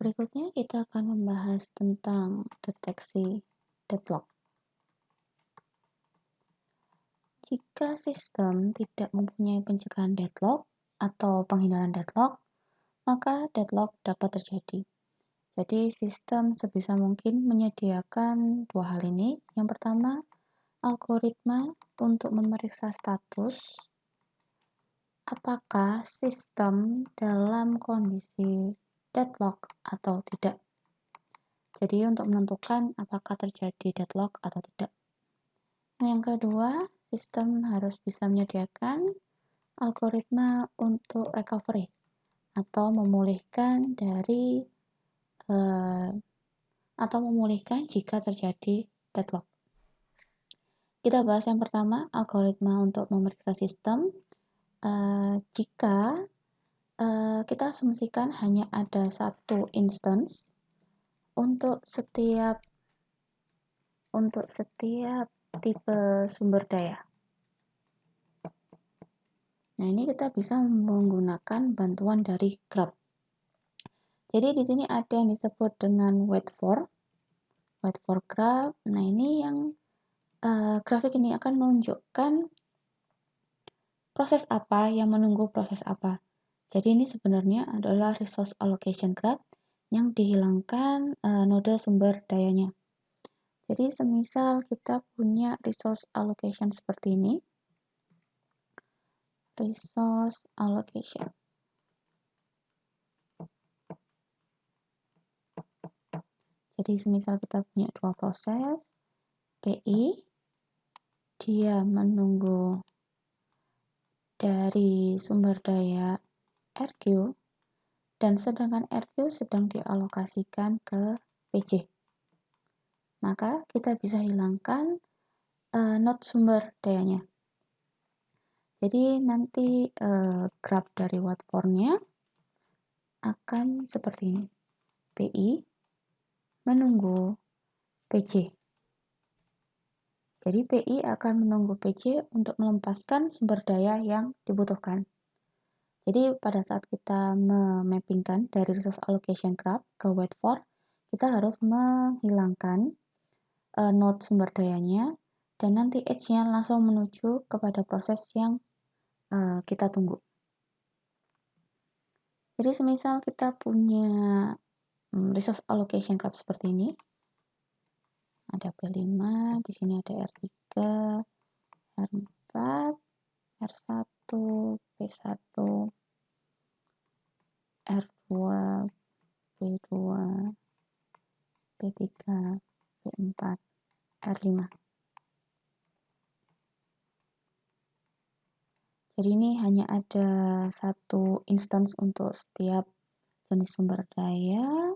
Berikutnya kita akan membahas tentang deteksi deadlock. Jika sistem tidak mempunyai pencegahan deadlock atau penghindaran deadlock, maka deadlock dapat terjadi. Jadi sistem sebisa mungkin menyediakan dua hal ini. Yang pertama, algoritma untuk memeriksa status apakah sistem dalam kondisi deadlock atau tidak. Jadi untuk menentukan apakah terjadi deadlock atau tidak. Yang kedua, sistem harus bisa menyediakan algoritma untuk recovery atau memulihkan jika terjadi deadlock. Kita bahas yang pertama, algoritma untuk memeriksa sistem. Jika kita asumsikan hanya ada satu instance untuk setiap tipe sumber daya. Nah, ini kita bisa menggunakan bantuan dari graph. Jadi di sini ada yang disebut dengan wait for graph. Nah, ini yang grafik ini akan menunjukkan proses apa yang menunggu proses apa. Jadi ini sebenarnya adalah resource allocation graph yang dihilangkan node sumber dayanya. Jadi semisal kita punya resource allocation seperti ini. Resource allocation. Jadi semisal kita punya dua proses, PI, dia menunggu dari sumber daya RQ, dan sedangkan RQ sedang dialokasikan ke PJ. Maka kita bisa hilangkan node sumber dayanya. Jadi nanti graph dari wait for-nya akan seperti ini. PI menunggu PJ. Jadi PI akan menunggu PJ untuk melepaskan sumber daya yang dibutuhkan. Jadi pada saat kita memappingkan dari resource allocation graph ke wait for, kita harus menghilangkan node sumber dayanya dan nanti edge-nya langsung menuju kepada proses yang kita tunggu. Jadi semisal kita punya resource allocation graph seperti ini. Ada P5, di sini ada R3, R4, R1, P1, R2, P2, P3, P4, R5. Jadi ini hanya ada satu instance untuk setiap jenis sumber daya.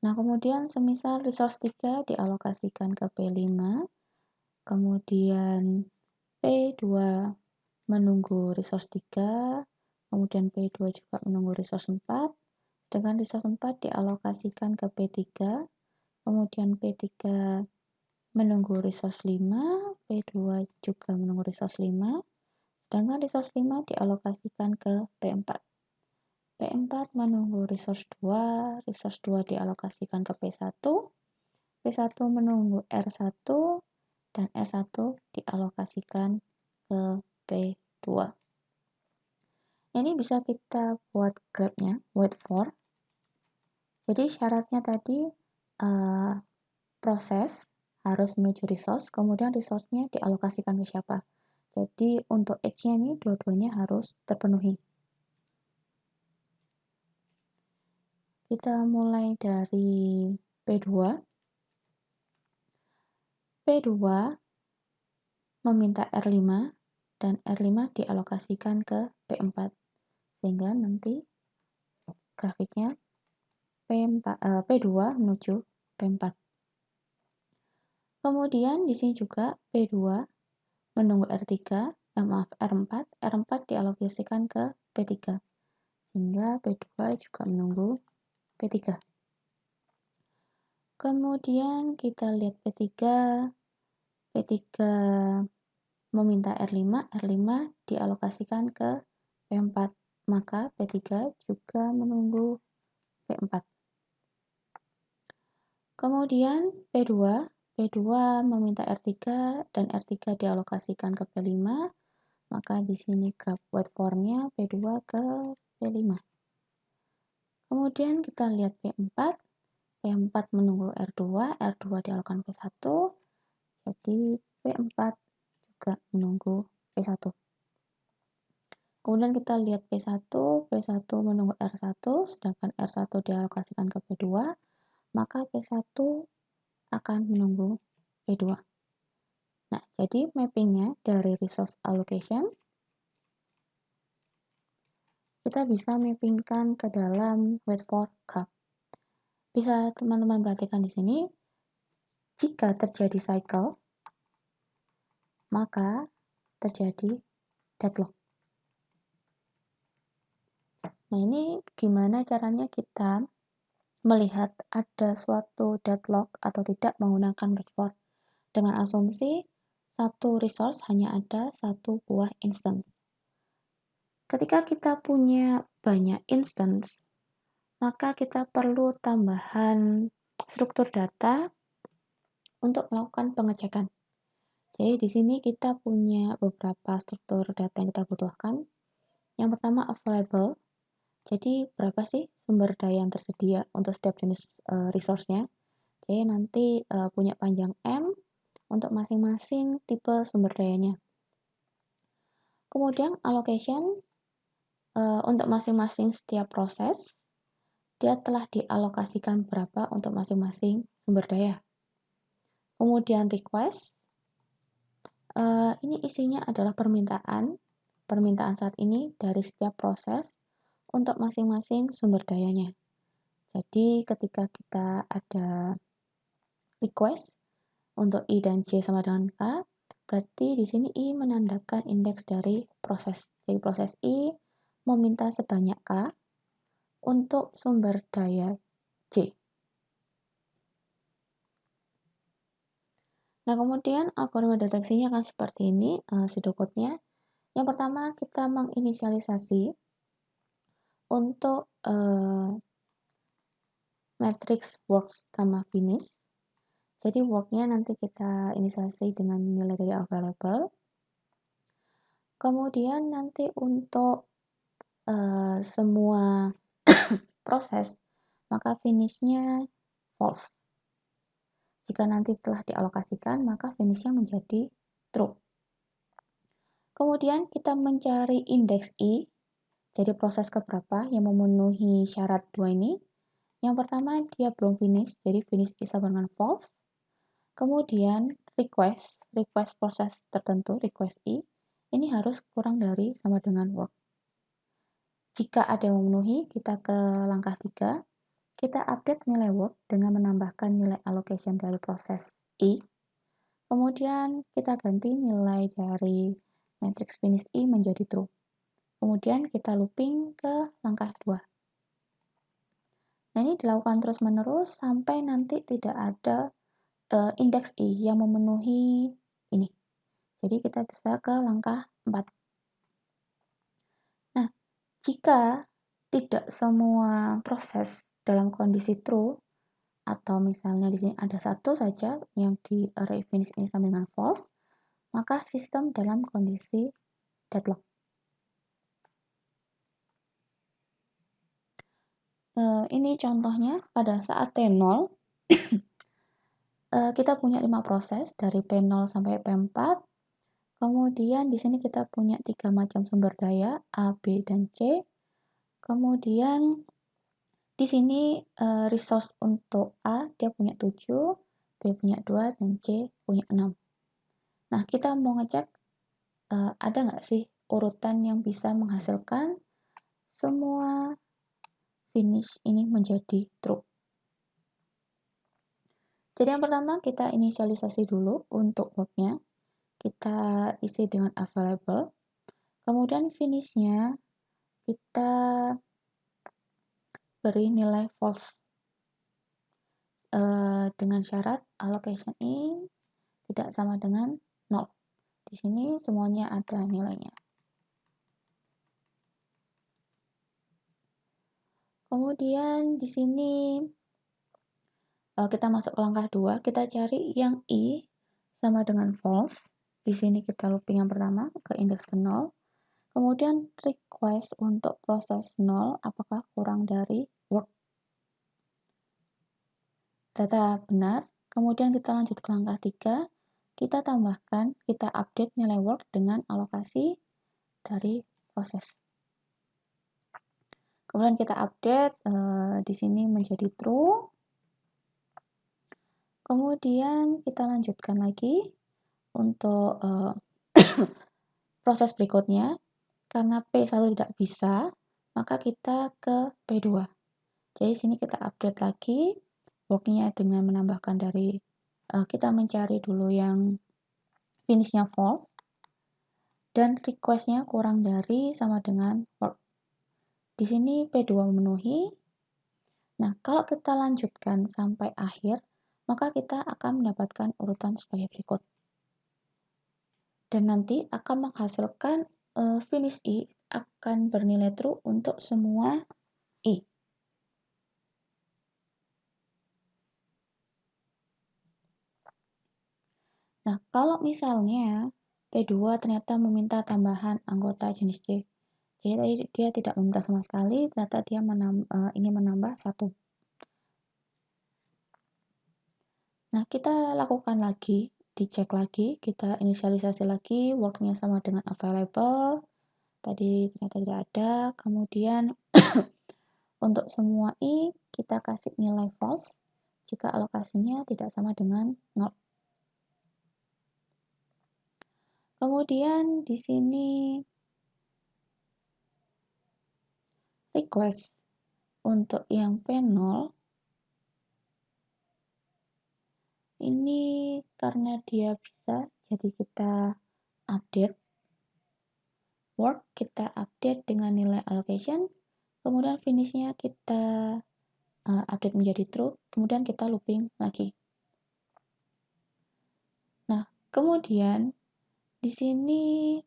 Nah, kemudian semisal resource 3 dialokasikan ke P5, kemudian P2 menunggu resource 3, kemudian P2 juga menunggu resource 4, dengan resource 4 dialokasikan ke P3, kemudian P3 menunggu resource 5, P2 juga menunggu resource 5, sedangkan resource 5 dialokasikan ke P4. P4 menunggu resource 2 dialokasikan ke P1, P1 menunggu R1, dan R1 dialokasikan ke P2. Ini bisa kita buat graph-nya, wait for. Jadi syaratnya tadi proses harus menuju resource, kemudian resource-nya dialokasikan ke siapa. Jadi untuk edge-nya ini dua-duanya harus terpenuhi. Kita mulai dari P2. P2 meminta R5 dan R5 dialokasikan ke P4. Sehingga nanti grafiknya P2 menuju P4. Kemudian di sini juga P2 menunggu R4 dialokasikan ke P3. Sehingga P2 juga menunggu P3. Kemudian kita lihat P3, P3 meminta R5, R5 dialokasikan ke P4, maka P3 juga menunggu P4. Kemudian P2 meminta R3 dan R3 dialokasikan ke P5, maka di sini graf wait for-nya P2 ke P5. Kemudian kita lihat P4 menunggu R2 dialokasikan P1, jadi P4 juga menunggu P1. Kemudian kita lihat P1 menunggu R1, sedangkan R1 dialokasikan ke P2, maka P1 akan menunggu P2. Nah, jadi mappingnya dari resource allocation, kita bisa mappingkan ke dalam wait for graph. Bisa teman-teman perhatikan di sini, jika terjadi cycle, maka terjadi deadlock. Nah, ini gimana caranya kita melihat ada suatu deadlock atau tidak menggunakan wait for, dengan asumsi satu resource hanya ada satu buah instance. Ketika kita punya banyak instance, maka kita perlu tambahan struktur data untuk melakukan pengecekan. Jadi di sini kita punya beberapa struktur data yang kita butuhkan. Yang pertama available. Jadi berapa sih sumber daya yang tersedia untuk setiap jenis resource-nya. Jadi nanti punya panjang M untuk masing-masing tipe sumber dayanya. Kemudian allocation untuk masing-masing setiap proses, dia telah dialokasikan berapa untuk masing-masing sumber daya. Kemudian request, ini isinya adalah permintaan saat ini dari setiap proses untuk masing-masing sumber dayanya. Jadi ketika kita ada request untuk I dan J sama dengan K, berarti di sini I menandakan indeks dari proses. Jadi proses I meminta sebanyak K untuk sumber daya J. Nah, kemudian algoritma deteksinya akan seperti ini, pseudocode-nya. Yang pertama, kita menginisialisasi untuk matrix works sama finish. Jadi work-nya nanti kita inisialisasi dengan nilai dari available. Kemudian nanti untuk semua proses, maka finish-nya false. Jika nanti setelah dialokasikan, maka finish-nya menjadi true. Kemudian kita mencari indeks I, jadi proses keberapa yang memenuhi syarat 2 ini. Yang pertama, dia belum finish, jadi finish I sama dengan false. Kemudian request proses tertentu, request I, ini harus kurang dari sama dengan work. Jika ada yang memenuhi, kita ke langkah 3, kita update nilai work dengan menambahkan nilai allocation dari proses I. Kemudian kita ganti nilai dari matrix finish I menjadi true. Kemudian kita looping ke langkah 2. Nah, ini dilakukan terus-menerus sampai nanti tidak ada indeks I yang memenuhi ini. Jadi kita bisa ke langkah 4. Nah, jika tidak semua proses dalam kondisi true, atau misalnya di sini ada satu saja yang di array finish ini sama dengan false, maka sistem dalam kondisi deadlock. Ini contohnya pada saat T0, kita punya 5 proses dari P0 sampai P4. Kemudian di sini kita punya 3 macam sumber daya, A, B, dan C. Kemudian di sini resource untuk A dia punya 7, B punya 2, dan C punya 6. Nah, kita mau ngecek ada nggak sih urutan yang bisa menghasilkan semua finish ini menjadi true. Jadi yang pertama kita inisialisasi dulu untuk work-nya. Kita isi dengan available. Kemudian finish-nya kita beri nilai false dengan syarat allocation in tidak sama dengan 0. Di sini semuanya ada nilainya. Kemudian di sini kita masuk ke langkah 2, kita cari yang I sama dengan false. Di sini kita looping yang pertama ke indeks ke 0. Kemudian request untuk proses 0 apakah kurang dari work. Data benar. Kemudian kita lanjut ke langkah 3. Kita tambahkan, kita update nilai work dengan alokasi dari proses. Kemudian kita update di sini menjadi true. Kemudian kita lanjutkan lagi untuk proses berikutnya. Karena P1 tidak bisa, maka kita ke P2. Jadi sini kita update lagi worknya dengan menambahkan dari kita mencari dulu yang finishnya false dan requestnya kurang dari sama dengan work. Di sini P2 memenuhi. Nah, kalau kita lanjutkan sampai akhir, maka kita akan mendapatkan urutan sebagai berikut. Dan nanti akan menghasilkan finish I akan bernilai true untuk semua I. Nah, kalau misalnya P2 ternyata meminta tambahan anggota jenis C. Jadi dia tidak meminta sama sekali, ternyata dia ingin menambah 1. Nah, kita lakukan lagi, dicek lagi, kita inisialisasi lagi, worknya sama dengan available. Tadi ternyata tidak ada. Kemudian untuk semua I, kita kasih nilai false jika alokasinya tidak sama dengan 0. Kemudian di sini request untuk yang P0 ini karena dia bisa, jadi kita update work, kita update dengan nilai allocation, kemudian finishnya kita update menjadi true, kemudian kita looping lagi. Nah, kemudian di sini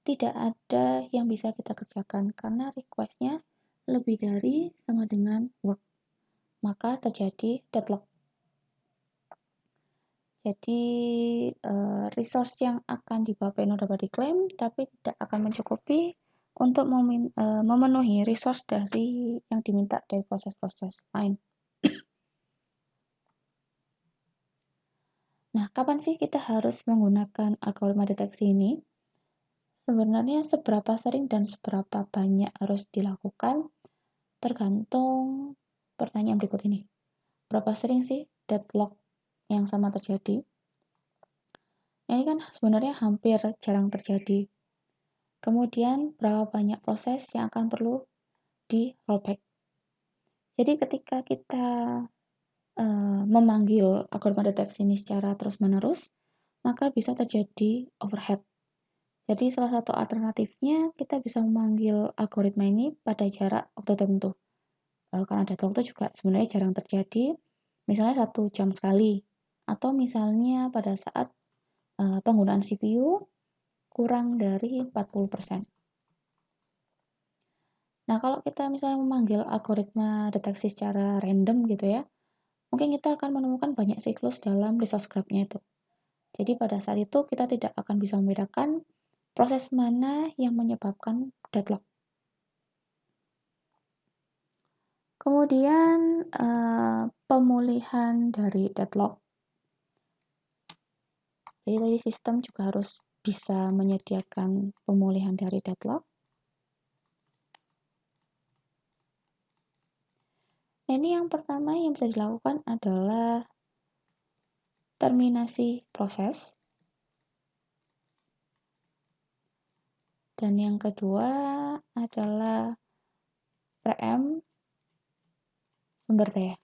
tidak ada yang bisa kita kerjakan karena requestnya lebih dari sama dengan work, maka terjadi deadlock. Jadi resource yang akan dibawa P0 dapat diklaim tapi tidak akan mencukupi untuk memenuhi resource dari yang diminta dari proses-proses lain. Nah, kapan sih kita harus menggunakan algoritma deteksi ini? Sebenarnya seberapa sering dan seberapa banyak harus dilakukan tergantung pertanyaan berikut ini. Berapa sering sih deadlock yang sama terjadi? Ini kan sebenarnya hampir jarang terjadi. Kemudian berapa banyak proses yang akan perlu di rollback. Jadi ketika kita memanggil algoritma deteksi ini secara terus-menerus, maka bisa terjadi overhead. Jadi salah satu alternatifnya kita bisa memanggil algoritma ini pada jarak waktu tertentu. Karena data waktu juga sebenarnya jarang terjadi, misalnya 1 jam sekali, atau misalnya pada saat penggunaan CPU kurang dari 40%. Nah, kalau kita misalnya memanggil algoritma deteksi secara random gitu ya, mungkin kita akan menemukan banyak siklus dalam resource graph-nya itu. Jadi pada saat itu kita tidak akan bisa membedakan proses mana yang menyebabkan deadlock. Kemudian pemulihan dari deadlock. Jadi tadi sistem juga harus bisa menyediakan pemulihan dari deadlock. Nah, ini yang pertama yang bisa dilakukan adalah terminasi proses. Dan yang kedua adalah preempt sumber daya.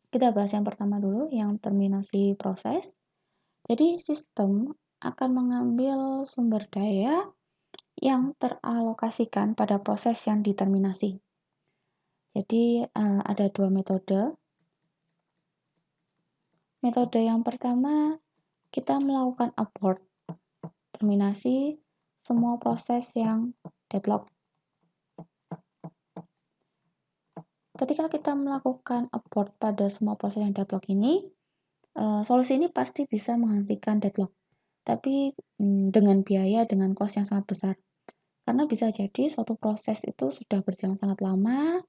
Kita bahas yang pertama dulu, yang terminasi proses. Jadi sistem akan mengambil sumber daya yang teralokasikan pada proses yang diterminasi. Jadi ada dua metode. Metode yang pertama, kita melakukan abort, terminasi semua proses yang deadlock. Ketika kita melakukan abort pada semua proses yang deadlock ini, solusi ini pasti bisa menghentikan deadlock. Tapi dengan biaya, dengan cost yang sangat besar. Karena bisa jadi suatu proses itu sudah berjalan sangat lama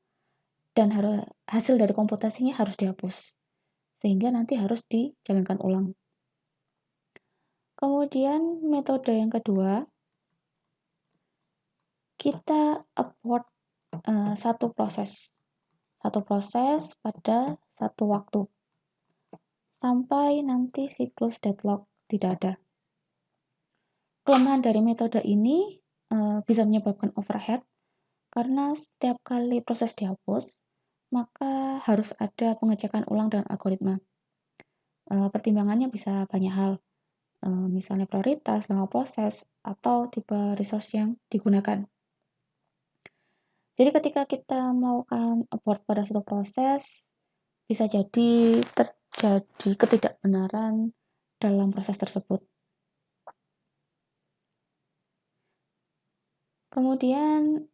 dan hasil dari komputasinya harus dihapus. Sehingga nanti harus dijalankan ulang. Kemudian metode yang kedua, kita abort satu proses pada satu waktu sampai nanti siklus deadlock tidak ada. Kelemahan dari metode ini bisa menyebabkan overhead karena setiap kali proses dihapus maka harus ada pengecekan ulang dengan algoritma. Pertimbangannya bisa banyak hal, misalnya prioritas, lama proses, atau tipe resource yang digunakan. Jadi ketika kita melakukan abort pada suatu proses, bisa jadi terjadi ketidakbenaran dalam proses tersebut. Kemudian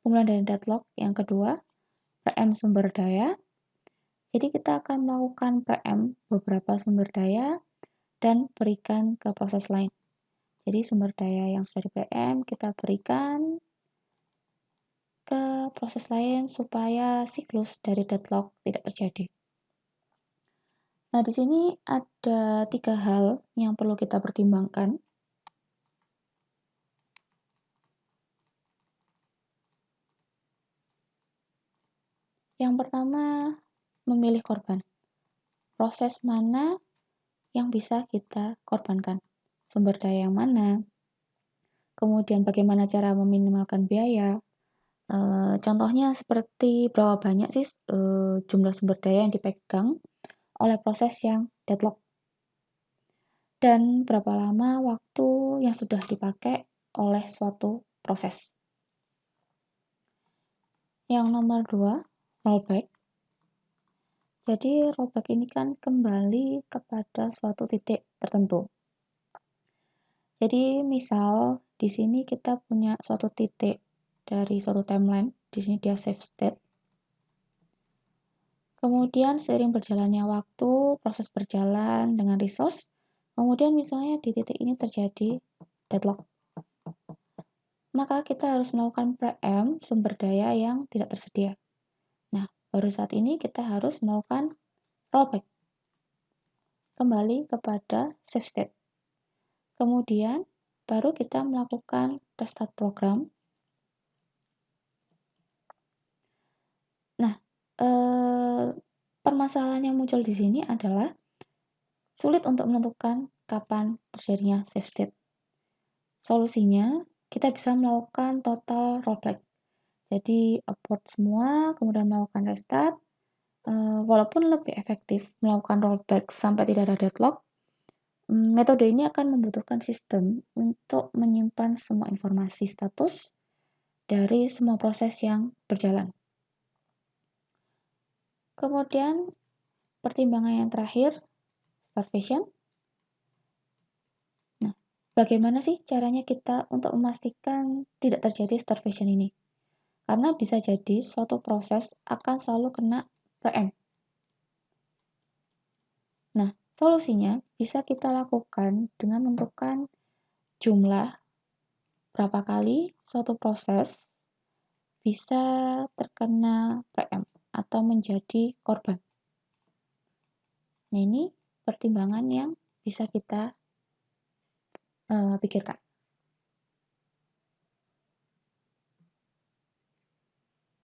pemulihan dari deadlock yang kedua, preempt sumber daya. Jadi kita akan melakukan preempt beberapa sumber daya dan berikan ke proses lain. Jadi sumber daya yang sudah di-preempt kita berikan ke proses lain supaya siklus dari deadlock tidak terjadi. Nah, di sini ada 3 hal yang perlu kita pertimbangkan. Yang pertama, memilih korban. Proses mana yang bisa kita korbankan? Sumber daya yang mana? Kemudian bagaimana cara meminimalkan biaya? Contohnya seperti berapa banyak sih jumlah sumber daya yang dipegang oleh proses yang deadlock? Dan berapa lama waktu yang sudah dipakai oleh suatu proses? Yang nomor 2, rollback. Jadi rollback ini kan kembali kepada suatu titik tertentu. Jadi misal di sini kita punya suatu titik dari suatu timeline, di sini dia save state. Kemudian seiring berjalannya waktu, proses berjalan dengan resource, kemudian misalnya di titik ini terjadi deadlock. Maka kita harus melakukan preempt sumber daya yang tidak tersedia. Nah, baru saat ini kita harus melakukan rollback. Kembali kepada save state. Kemudian baru kita melakukan restart program. Nah, permasalahan yang muncul di sini adalah sulit untuk menentukan kapan terjadinya save state. Solusinya, kita bisa melakukan total rollback. Jadi abort semua, kemudian melakukan restart. Walaupun lebih efektif melakukan rollback sampai tidak ada deadlock, metode ini akan membutuhkan sistem untuk menyimpan semua informasi status dari semua proses yang berjalan. Kemudian, pertimbangan yang terakhir, starvation. Nah, bagaimana sih caranya kita untuk memastikan tidak terjadi starvation ini? Karena bisa jadi suatu proses akan selalu kena preempt. Nah, solusinya bisa kita lakukan dengan menentukan jumlah berapa kali suatu proses bisa terkena preempt atau menjadi korban. Nah, ini pertimbangan yang bisa kita pikirkan.